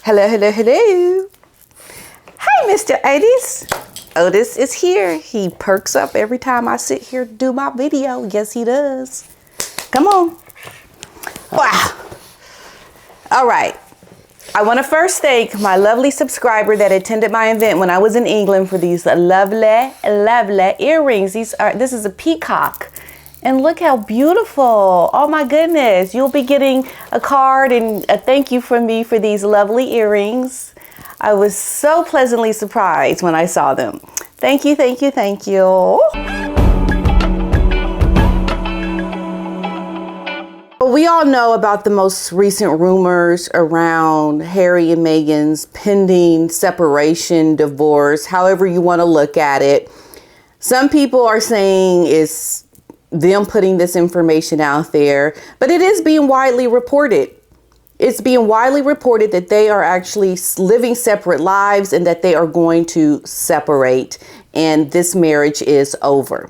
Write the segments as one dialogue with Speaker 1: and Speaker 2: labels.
Speaker 1: Hello, hello, hello. Hi, Mr. Otis. Otis is here. He perks up every time I sit here to do my video. Yes, he does. Come on. Wow. All right. I want to first thank my lovely subscriber that attended my event when I was in England for these lovely, lovely earrings. This is a peacock. And look how beautiful. Oh my goodness. You'll be getting a card and a thank you from me for these lovely earrings. I was so pleasantly surprised when I saw them. Thank you, thank you, thank you. We all know about the most recent rumors around Harry and Meghan's pending separation, divorce, however you want to look at it. Some people are saying it's them putting this information out there, but it is being widely reported. It's being widely reported that they are actually living separate lives and that they are going to separate and this marriage is over.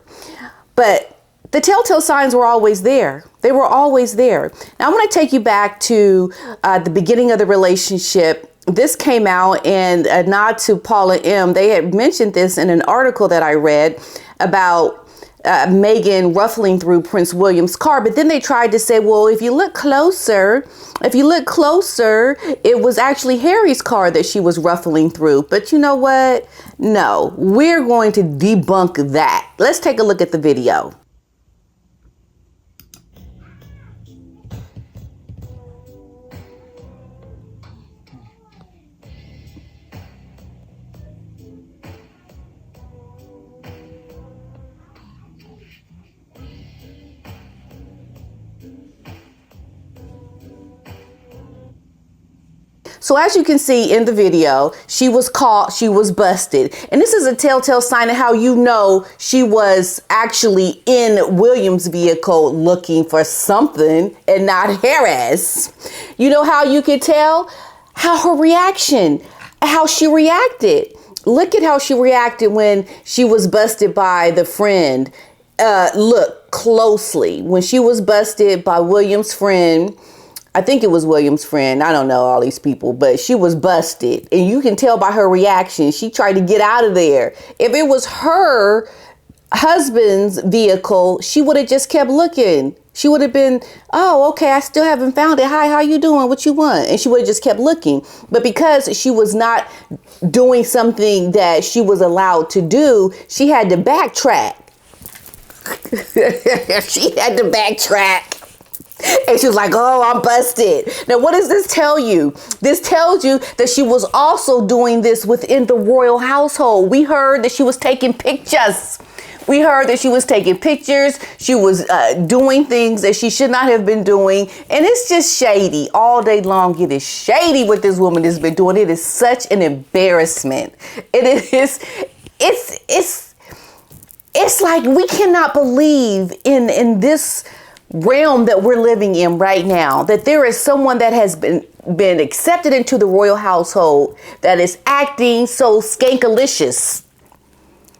Speaker 1: But the telltale signs were always there. They were always there. Now I want to take you back to the beginning of the relationship. This came out, and a nod to Paula M. They had mentioned this in an article that I read about Meghan ruffling through Prince William's car. But then they tried to say, well, if you look closer, it was actually Harry's car that she was ruffling through. But you know what? No, we're going to debunk that. Let's take a look at the video. So as you can see in the video, she was caught, she was busted. And this is a telltale sign of how you know she was actually in William's vehicle looking for something and not Harris. You know how you could tell? How her reaction, how she reacted. Look at how she reacted when she was busted by the friend. Look closely. When she was busted by William's friend, I think it was William's friend. I don't know all these people, but she was busted. And you can tell by her reaction. She tried to get out of there. If it was her husband's vehicle, she would have just kept looking. She would have been, oh, okay, I still haven't found it. Hi, how you doing? What you want? And she would have just kept looking. But because she was not doing something that she was allowed to do, she had to backtrack. She had to backtrack. And she was like, oh, I'm busted. Now, what does this tell you? This tells you that she was also doing this within the royal household. We heard that she was taking pictures. We heard that she was taking pictures. She was doing things that she should not have been doing. And it's just shady all day long. It is shady what this woman has been doing. It is such an embarrassment. It is, it's like we cannot believe in this realm that we're living in right now, that there is someone that has been accepted into the royal household that is acting so skankalicious.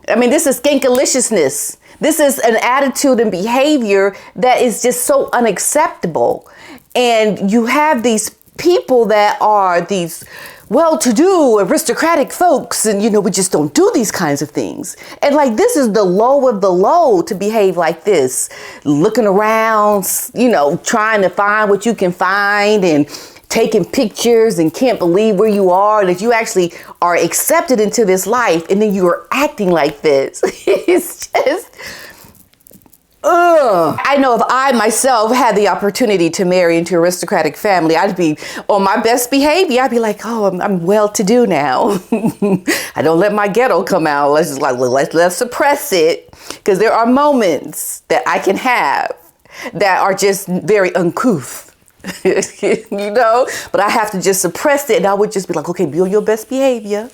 Speaker 1: I mean, this is skankaliciousness. This is an attitude and behavior that is just so unacceptable. And you have these people that are these well-to-do aristocratic folks, and we just don't do these kinds of things. And like, this is the low of the low to behave like this, looking around, trying to find what you can find and taking pictures and can't believe where you are, that you actually are accepted into this life, and then you are acting like this. It's just, I know if I myself had the opportunity to marry into an aristocratic family, I'd be on my best behavior. I'd be like, oh, I'm well-to-do now. I don't let my ghetto come out. Let's suppress it, because there are moments that I can have that are just very uncouth. But I have to just suppress it, and I would just be like, okay, be on your best behavior.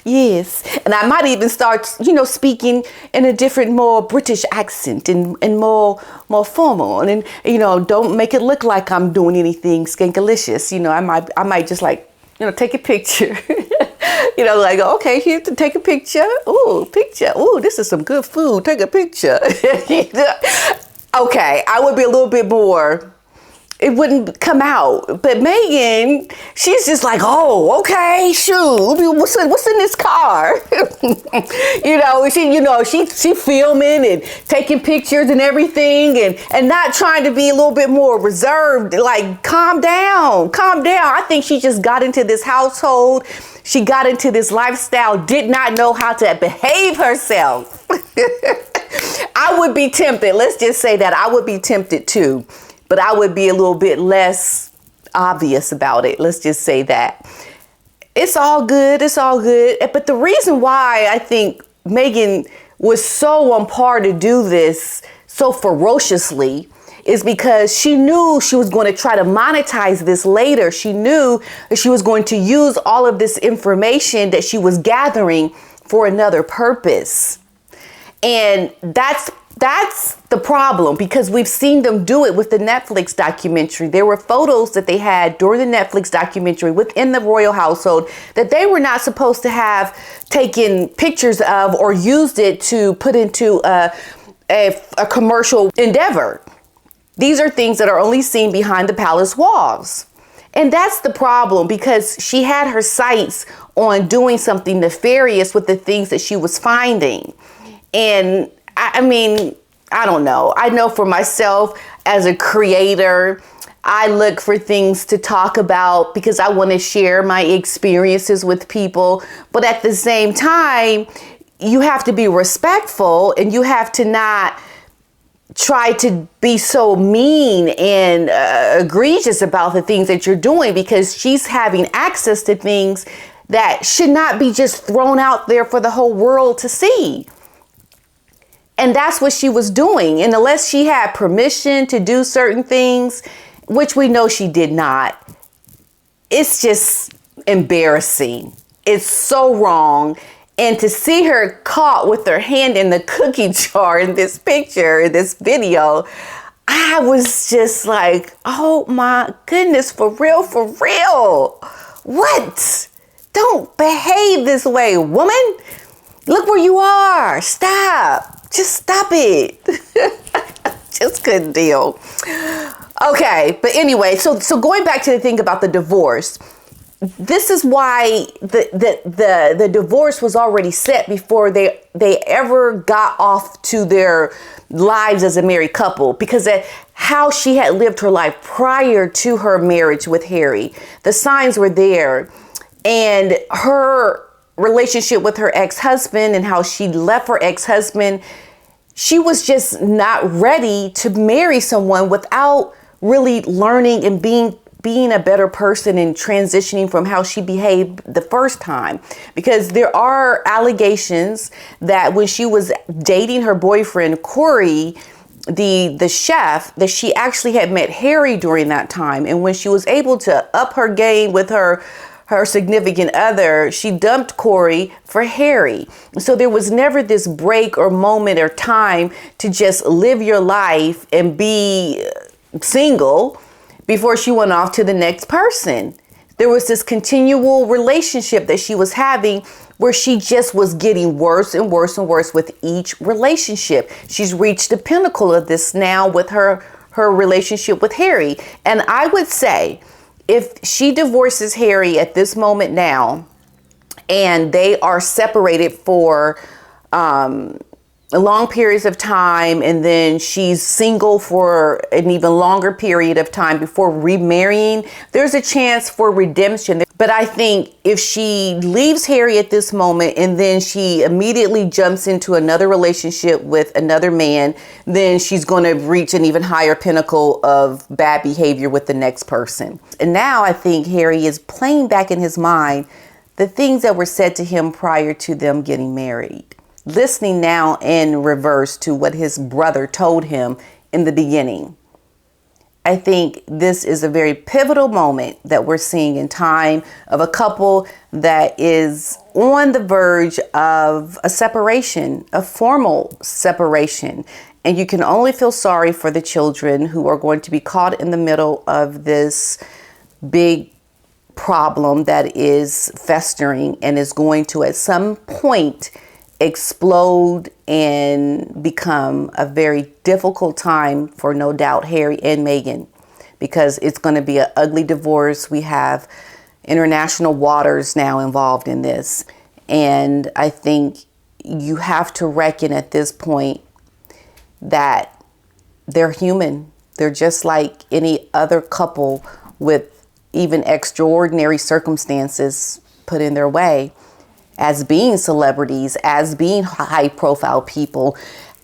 Speaker 1: Yes. And I might even start, speaking in a different, more British accent and more formal. And, don't make it look like I'm doing anything skankalicious. I might just take a picture. Okay, here to take a picture. Ooh, picture. Ooh, this is some good food. Take a picture. Okay, I would be a little bit more it wouldn't come out. But Meghan, she's just like, oh, okay, shoot, what's in this car? She filming and taking pictures and everything, and not trying to be a little bit more reserved. Like, calm down. I think she just got into this household. She got into this lifestyle, did not know how to behave herself. I would be tempted. Let's just say that I would be tempted too, but I would be a little bit less obvious about it. Let's just say that. It's all good. But the reason why I think Meghan was so on par to do this so ferociously is because she knew she was going to try to monetize this later. She knew that she was going to use all of this information that she was gathering for another purpose. And that's the problem, because we've seen them do it with the Netflix documentary. There were photos that they had during the Netflix documentary within the royal household that they were not supposed to have taken pictures of or used it to put into a commercial endeavor. These are things that are only seen behind the palace walls. And that's the problem, because she had her sights on doing something nefarious with the things that she was finding. And I mean, I don't know. I know for myself as a creator, I look for things to talk about because I want to share my experiences with people. But at the same time, you have to be respectful, and you have to not try to be so mean and egregious about the things that you're doing, because she's having access to things that should not be just thrown out there for the whole world to see. And that's what she was doing. And unless she had permission to do certain things, which we know she did not, it's just embarrassing. It's so wrong. And to see her caught with her hand in the cookie jar in this picture, in this video, I was just like, oh my goodness, for real? What? Don't behave this way, woman. Look where you are. Stop. Just stop it. Just couldn't deal. Okay, but anyway, so going back to the thing about the divorce, this is why the divorce was already set before they ever got off to their lives as a married couple, because of how she had lived her life prior to her marriage with Harry. The signs were there, and her relationship with her ex-husband and how she left her ex-husband, she was just not ready to marry someone without really learning and being a better person and transitioning from how she behaved the first time. Because there are allegations that when she was dating her boyfriend, Corey, the chef, that she actually had met Harry during that time. And when she was able to up her game with her significant other, she dumped Corey for Harry. So there was never this break or moment or time to just live your life and be single before she went off to the next person. There was this continual relationship that she was having where she just was getting worse and worse and worse with each relationship. She's reached the pinnacle of this now with her relationship with Harry. And I would say, if she divorces Harry at this moment now, and they are separated for long periods of time, and then she's single for an even longer period of time before remarrying, there's a chance for redemption. But I think if she leaves Harry at this moment and then she immediately jumps into another relationship with another man, then she's going to reach an even higher pinnacle of bad behavior with the next person. And now I think Harry is playing back in his mind the things that were said to him prior to them getting married. Listening now in reverse to what his brother told him in the beginning. I think this is a very pivotal moment that we're seeing in time of a couple that is on the verge of a separation, a formal separation. And you can only feel sorry for the children who are going to be caught in the middle of this big problem that is festering and is going to at some point explode and become a very difficult time for, no doubt, Harry and Meghan, because it's going to be an ugly divorce. We have international waters now involved in this. And I think you have to reckon at this point that they're human. They're just like any other couple with even extraordinary circumstances put in their way. As being celebrities, as being high profile people,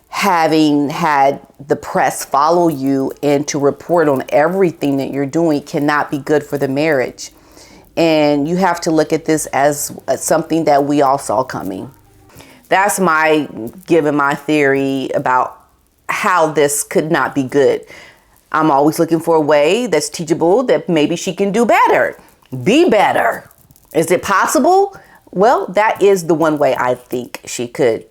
Speaker 1: having had the press follow you and to report on everything that you're doing cannot be good for the marriage. And you have to look at this as something that we all saw coming. That's my theory about how this could not be good. I'm always looking for a way that's teachable, that maybe she can do better, be better. Is it possible? Well, that is the one way I think she could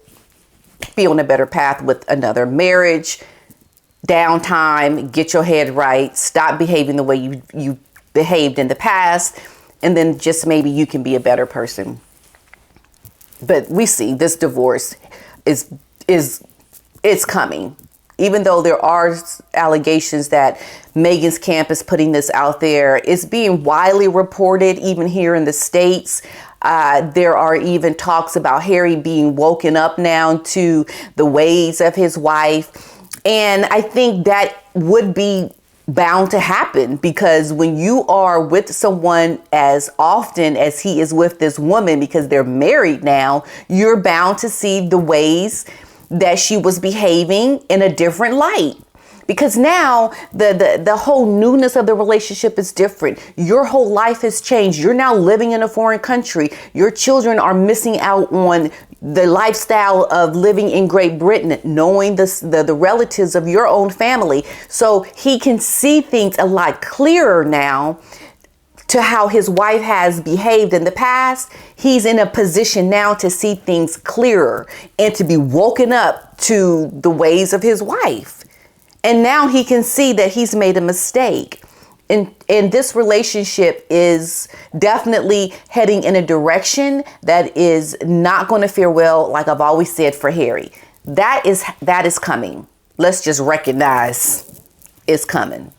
Speaker 1: be on a better path with another marriage, downtime, get your head right, stop behaving the way you behaved in the past, and then just maybe you can be a better person. But we see this divorce is coming. Even though there are allegations that Meghan's camp is putting this out there, it's being widely reported even here in the States. There are even talks about Harry being woken up now to the ways of his wife. And I think that would be bound to happen, because when you are with someone as often as he is with this woman, because they're married now, you're bound to see the ways that she was behaving in a different light. Because now the whole newness of the relationship is different. Your whole life has changed. You're now living in a foreign country. Your children are missing out on the lifestyle of living in Great Britain, knowing the relatives of your own family. So he can see things a lot clearer now to how his wife has behaved in the past. He's in a position now to see things clearer and to be woken up to the ways of his wife. And now he can see that he's made a mistake. And this relationship is definitely heading in a direction that is not going to fare well, like I've always said, for Harry. That is coming. Let's just recognize it's coming.